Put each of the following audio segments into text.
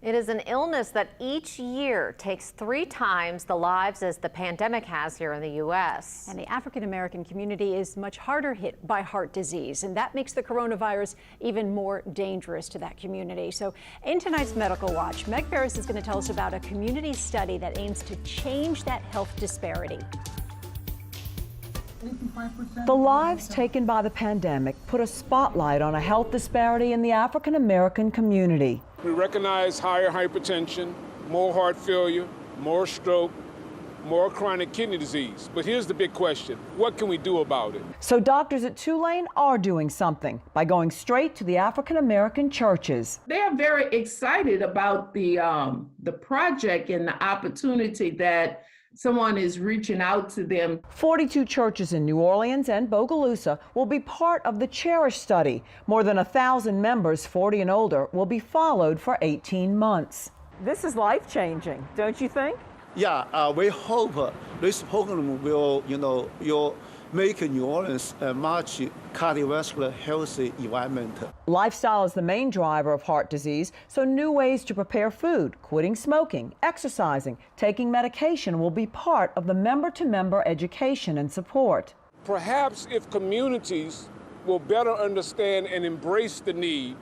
It is an illness that each year takes 3 times the lives as the pandemic has here in the U.S. And the African American community is much harder hit by heart disease, and that makes the coronavirus even more dangerous to that community. So in tonight's Medical Watch, Meg Ferris is going to tell us about a community study that aims to change that health disparity. The lives taken by the pandemic put a spotlight on a health disparity in the African American community. We recognize higher hypertension, more heart failure, more stroke, more chronic kidney disease. But here's the big question: what can we do about it? So doctors at Tulane are doing something by going straight to the African American churches. They are very excited about the project and the opportunity that someone is reaching out to them. 42 churches in New Orleans and Bogalusa will be part of the CHERISH study. More than 1,000 members 40 and older will be followed for 18 months. This is life-changing, don't you think? Yeah, we hope this program will, make New Orleans a much cardiovascular healthy environment. Lifestyle is the main driver of heart disease, so new ways to prepare food, quitting smoking, exercising, taking medication will be part of the member-to-member education and support. Perhaps if communities will better understand and embrace the need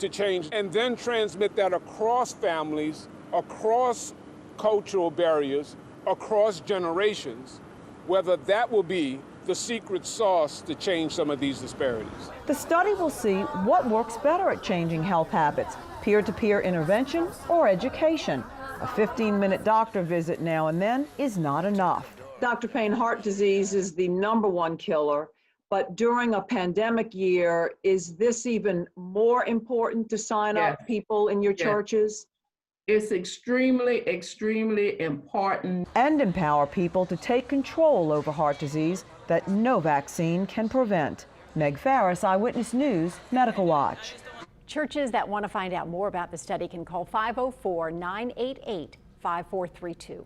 to change and then transmit that across families, across cultural barriers, across generations, whether that will be the secret sauce to change some of these disparities. The study will see what works better at changing health habits, peer-to-peer intervention or education. A 15-minute doctor visit now and then is not enough. Dr. Payne, heart disease is the #1 killer, but during a pandemic year, is this even more important to sign up people in your churches? It's extremely, extremely important. And empower people to take control over heart disease that no vaccine can prevent. Meg Ferris, Eyewitness News, Medical Watch. Churches that want to find out more about the study can call 504-988-5432.